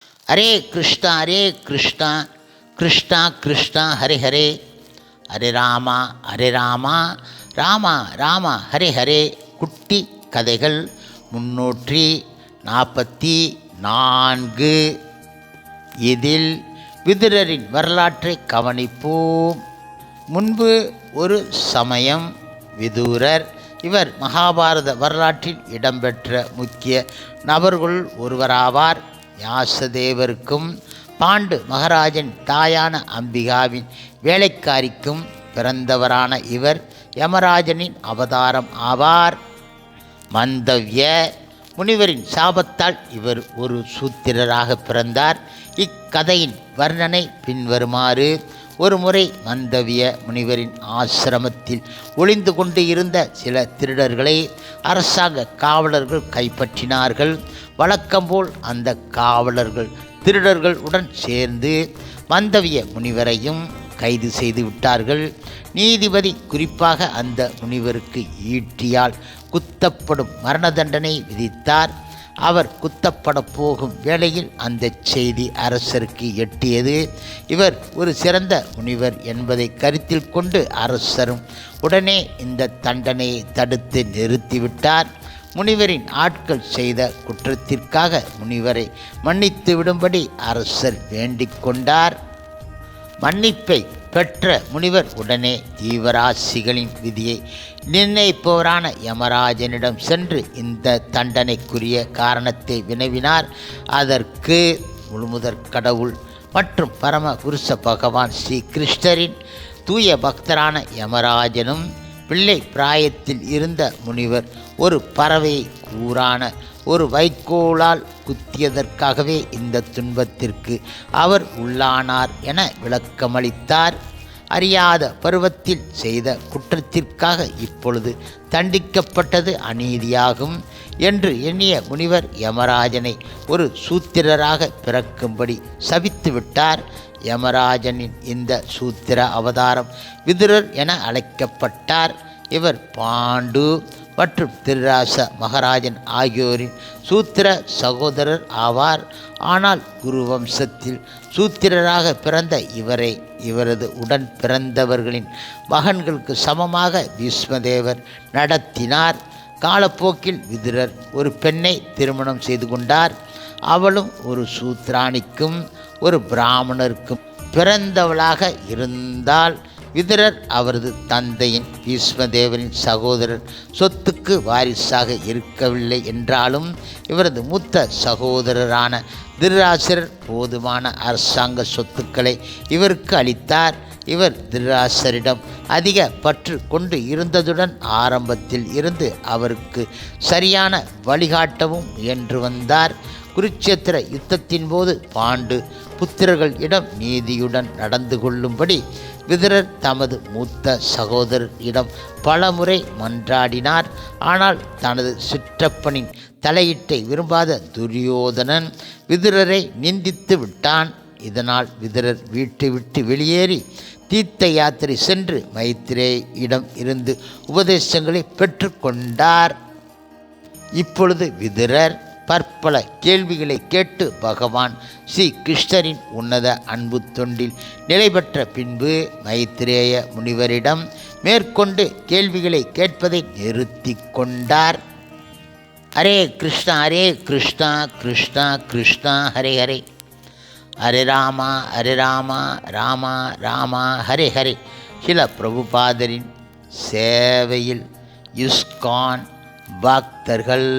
ஹரே கிருஷ்ணா ஹரே கிருஷ்ணா கிருஷ்ணா கிருஷ்ணா ஹரே ஹரே ஹரே ராமா ராமா ராமா ஹரே ஹரே. குட்டி கதைகள் 344. இதில் விதுரரின் வரலாற்றை கவனிப்போம். முன்பு ஒரு சமயம் விதுரர், இவர் மகாபாரத வரலாற்றில் இடம்பெற்ற முக்கிய நபர்களுள் ஒருவராவார். வியாசதேவருக்கும் பாண்டு மகாராஜன் தாயான அம்பிகாவின் வேலைக்காரிக்கும் பிறந்தவரான இவர் யமராஜனின் அவதாரம் ஆவார். மந்தவ்ய முனிவரின் சாபத்தால் இவர் ஒரு சூத்திரராக பிறந்தார். இக்கதையின் வர்ணனை பின்வருமாறு. ஒருமுறை மந்தவிய முனிவரின் ஆசிரமத்தில் ஒளிந்து கொண்டு இருந்த சில திருடர்களை அரசாங்க காவலர்கள் கைப்பற்றினார்கள். வழக்கம்போல் அந்த காவலர்கள் திருடர்கள் உடன் சேர்ந்து மந்தவிய முனிவரையும் கைது செய்து விட்டார்கள். நீதிபதி குறிப்பாக அந்த முனிவருக்கு ஈட்டியால் குத்தப்படும் மரண தண்டனை விதித்தார். அவர் குத்தப்பட போகும் வேளையில் அந்த செய்தி அரசருக்கு எட்டியது. இவர் ஒரு சிறந்த முனிவர் என்பதை கருத்தில் கொண்டு அரசரும் உடனே இந்த தண்டனையை தடுத்து நிறுத்திவிட்டார். முனிவரின் ஆட்கள் செய்த குற்றத்திற்காக முனிவரை மன்னித்து விடும்படி அரசர் வேண்டிக் கொண்டார். மன்னிப்பை பெற்ற முனிவர் உடனே ஜீவராசிகளின் விதியை நிர்ணயிப்பவரான யமராஜனிடம் சென்று இந்த தண்டனைக்குரிய காரணத்தை வினவினார். அதற்கு முழுமுதற் கடவுள் மற்றும் பரம புருஷ பகவான் ஸ்ரீ கிருஷ்ணரின் தூய பக்தரான யமராஜனும் பிள்ளை பிராயத்தில் இருந்த முனிவர் ஒரு பறவையை கூரான ஒரு வைக்கோலால் குத்தியதற்காகவே இந்த துன்பத்திற்கு அவர் உள்ளானார் என விளக்கமளித்தார். அறியாத பருவத்தில் செய்த குற்றத்திற்காக இப்பொழுது தண்டிக்கப்பட்டது அநீதியாகும் என்று எண்ணிய முனிவர் யமராஜனை ஒரு சூத்திரராக பிறக்கும்படி சபித்து விட்டார். யமராஜனின் இந்த சூத்திர அவதாரம் விதுரர் என அழைக்கப்பட்டார். இவர் பாண்டு மற்றும் திருராச மகாராஜன் ஆகியோரின் சூத்திர சகோதரர் ஆவார். ஆனால் குரு வம்சத்தில் சூத்திரராக பிறந்த இவரை இவரது உடன் பிறந்தவர்களின் மகன்களுக்கு சமமாக பீஷ்மதேவர் நடத்தினார். காலப்போக்கில் விதுரர் ஒரு பெண்ணை திருமணம் செய்து கொண்டார். அவளும் ஒரு சூத்ராணிக்கும் ஒரு பிராமணருக்கும் பிறந்தவளாக இருந்தால். விதுரர் அவரது தந்தையின் பீஷ்மதேவரின் சகோதரர் சொத்துக்கு வாரிசாக இருக்கவில்லை என்றாலும் இவரது மூத்த சகோதரரான திருராசர் போதுமான அரசாங்க சொத்துக்களை இவருக்கு அளித்தார். இவர் திருராசரிடம் அதிக பற்று கொண்டு இருந்ததுடன் ஆரம்பத்தில் இருந்து அவருக்கு சரியான வழிகாட்டவும் முயன்று வந்தார். குருட்சேத்திர யுத்தத்தின் போது பாண்டு புத்திரர்கள் இடம் நீதியுடன் நடந்து கொள்ளும்படி விதுரர் தமது மூத்த சகோதரர் இடம் பலமுறை மன்றாடினார். ஆனால் தனது சிற்றப்பனின் தலையீட்டை விரும்பாத துரியோதனன் விதுரரை நிந்தித்து விட்டான். இதனால் விதுரர் வீட்டை விட்டு வெளியேறி தீர்த்த யாத்திரை சென்று மைத்திரேயிடம் இருந்து உபதேசங்களை பெற்றுக்கொண்டார். இப்பொழுது விதுரர் பற்பல கேள்விகளை கேட்டு பகவான் ஸ்ரீ கிருஷ்ணரின் உன்னத அன்பு தொண்டில் நிலை பெற்ற பின்பு மைத்திரேய முனிவரிடம் மேற்கொண்டு கேள்விகளை கேட்பதை நிறுத்தி கொண்டார். ஹரே கிருஷ்ணா கிருஷ்ணா கிருஷ்ணா ஹரே ஹரே. ஹரே ராமா ராமா ராமா ஹரே ஹரே. சில பிரபுபாதரின் சேவையில் இஸ்கான் பக்தர்கள்.